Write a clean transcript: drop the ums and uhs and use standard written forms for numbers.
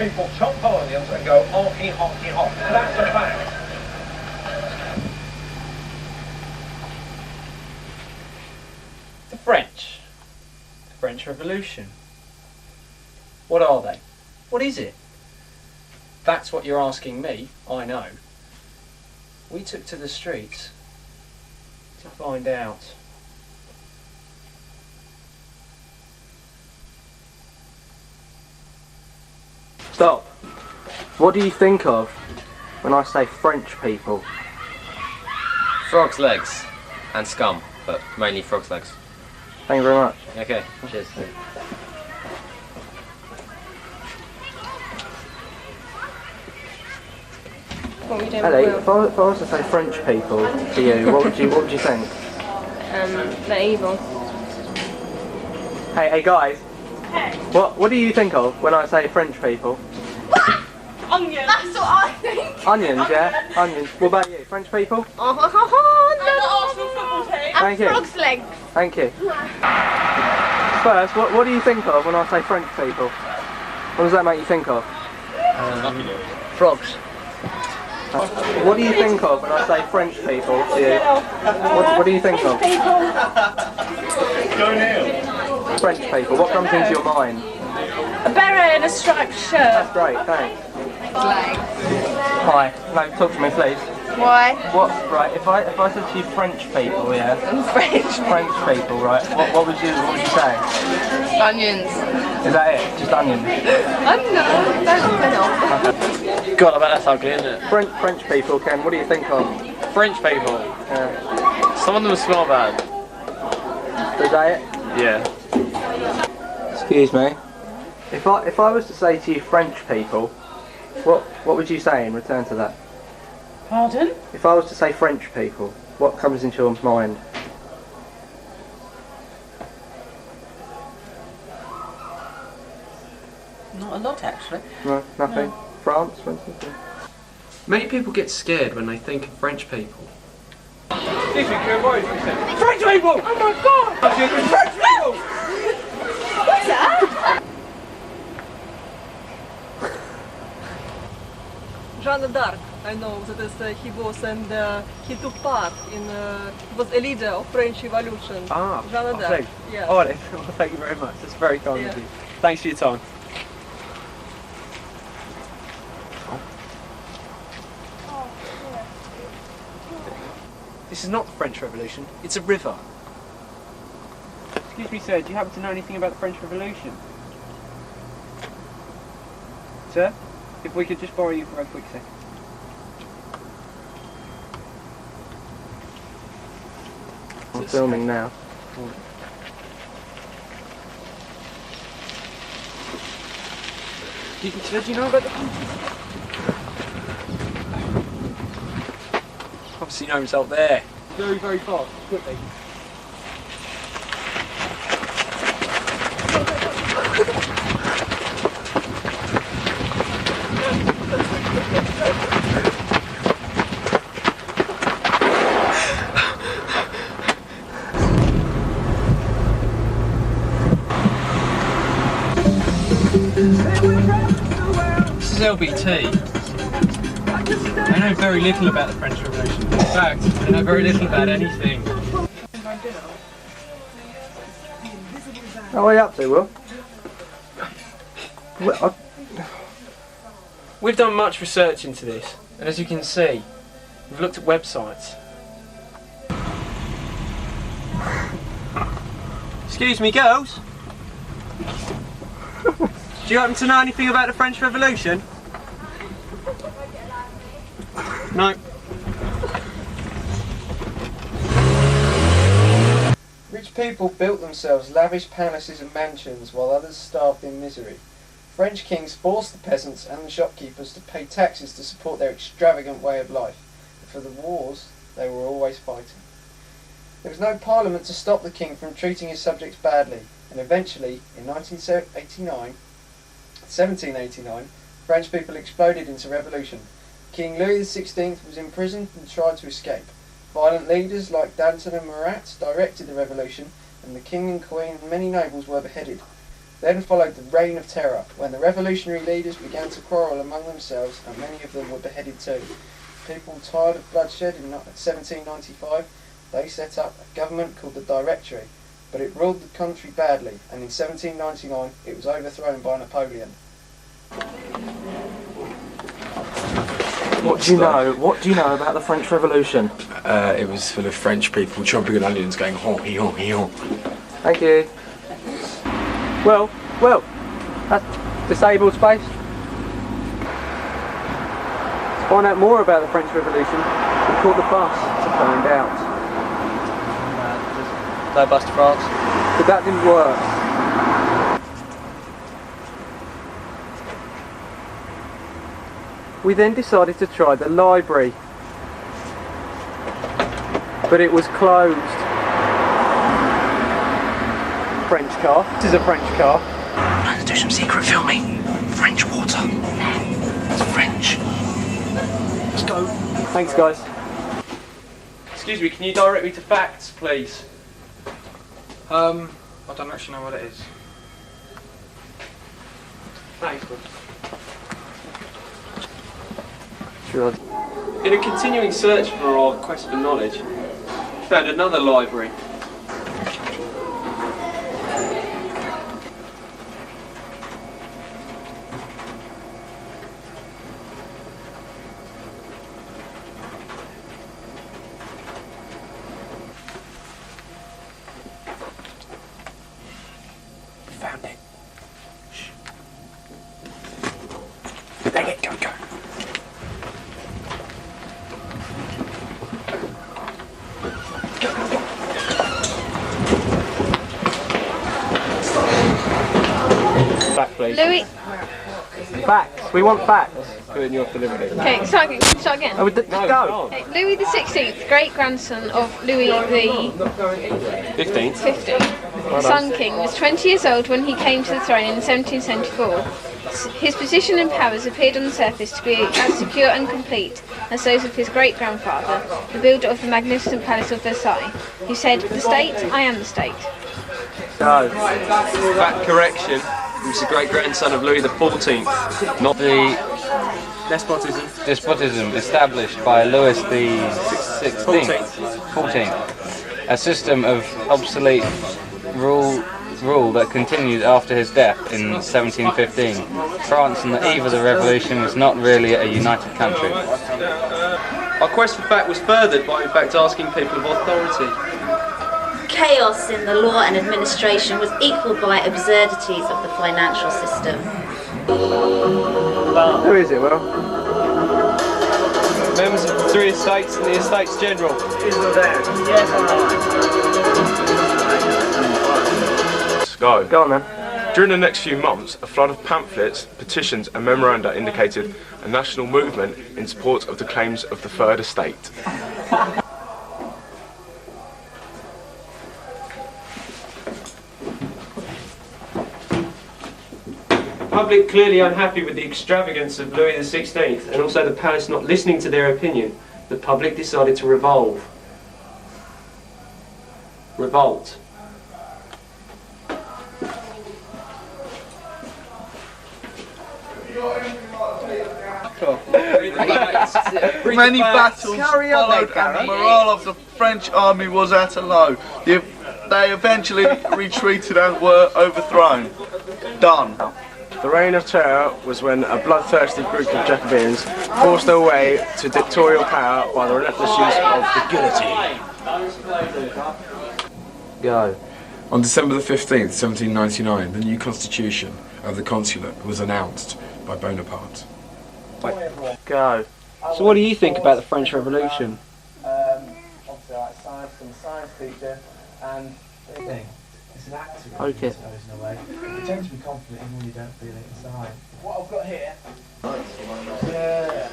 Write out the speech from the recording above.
people chomp on onions and go honky honky honk. That's a fact. The French. The French Revolution. What are they? What is it? That's what you're asking me, I know. We took to the streets to find out. Stop. What do you think of when I say French people? Frog's legs and scum, but mainly frog's legs. Thank you very much. Okay, cheers. What we doing? Ellie, if I was to say French people to you, what would you think? They're evil. Hey guys. Hey. What do you think of when I say French people? Onions. That's what I think. Onions, yeah? Onions. What about you? French people? No. And the Arsenal football team. Thank you. Frog's legs. Thank you. First, what do you think of when I say French people? What does that make you think of? Frogs. What do you think of when I say French people to you? What do you think of? Go now. French people. What comes into your mind? A beret and a striped shirt. That's great, thanks. Legs. Hi. No, talk to me, please. Why? What? Right. If I said to you French people, yeah. French people, right? What would you say? Onions. Is that it? Just onions? No. God, I bet that's ugly, isn't it? French people, Ken. What do you think of? French people. Some of them smell bad. Is that it? Yeah. Excuse me. If I was to say to you French people, what would you say in return to that? Pardon? If I was to say French people, what comes into your mind? Not a lot, actually. No, nothing. No. France, for instance. Many people get scared when they think of French people. Excuse me, what is it? French people! Oh my god! French people! What's that? Jeanne d'Arc, I know that is, he was and he took part in, he was a leader of French Revolution. Ah, Jeanne d'Arc. Yeah. Oh, well, thank you very much. That's very kind of you. Thanks for your time. This is not the French Revolution, it's a river. Excuse me, sir, do you happen to know anything about the French Revolution? Sir, if we could just borrow you for a quick second. I'm filming now. Do you know about the... Obviously no result there. Very, very fast, quickly. This is LBT. I know very little about the French Revolution. In fact, I know very little about anything. What are you up to, Will? We've done much research into this, and as you can see, we've looked at websites. Excuse me, girls? Do you happen to know anything about the French Revolution? No. Rich people built themselves lavish palaces and mansions while others starved in misery. French kings forced the peasants and the shopkeepers to pay taxes to support their extravagant way of life. But for the wars, they were always fighting. There was no parliament to stop the king from treating his subjects badly, and eventually, in 1789, French people exploded into revolution. King Louis XVI was imprisoned and tried to escape. Violent leaders like Danton and Murat directed the revolution, and the king and queen and many nobles were beheaded. Then followed the Reign of Terror, when the revolutionary leaders began to quarrel among themselves and many of them were beheaded too. People tired of bloodshed in 1795, they set up a government called the Directory, but it ruled the country badly, and in 1799 it was overthrown by Napoleon. What do you know about the French Revolution? It was full of French people chomping on onions going honky honky honk. Thank you. Well, that's disabled space. To find out more about the French Revolution, we caught the bus to find out. No bus to France. But that didn't work. We then decided to try the library, but it was closed. French car. This is a French car. I'm trying to do some secret filming. French water. It's French. Let's go. Thanks, guys. Excuse me, can you direct me to facts, please? I don't actually know what it is. Thanks, bud. Sure. In a continuing search for our quest for knowledge, we found another library. Found it. Shh. Dang it, go. Back, please. Louis. Facts. We want facts. Good, you're delivery. Okay, start again. Oh, go. Okay, Louis the 16th, great grandson of Louis the 15th, Sun King, was 20 years old when he came to the throne in 1774. His position and powers appeared on the surface to be as secure and complete as those of his great-grandfather, the builder of the magnificent Palace of Versailles, who said, "The state, I am the state." So, fact correction. He was the great-grandson of Louis the 14th, not the despotism established by Louis the 14th. A system of obsolete rule that continued after his death in 1715. France on the eve of the revolution was not really a united country. Our quest for fact was furthered by in fact asking people of authority. Chaos in the law and administration was equalled by absurdities of the financial system. Who is it, Will? Members of the 3 estates and the Estates General. Go on then. During the next few months, a flood of pamphlets, petitions and memoranda indicated a national movement in support of the claims of the Third Estate. Public clearly unhappy with the extravagance of Louis XVI and also the palace not listening to their opinion, the public decided to revolt. Many battles followed and the morale of the French army was at a low. They eventually retreated and were overthrown. Done. The Reign of Terror was when a bloodthirsty group of Jacobins forced their way to dictatorial power by the relentless use of the guillotine. Go. On December the 15th, 1799, the new constitution of the consulate was announced by Bonaparte. Go. So what do you think about the French Revolution? Obviously, like science, I'm a science teacher, and it's an active Okay. in a way. You tend to be confident even when you don't feel it inside. What I've got here. Yeah.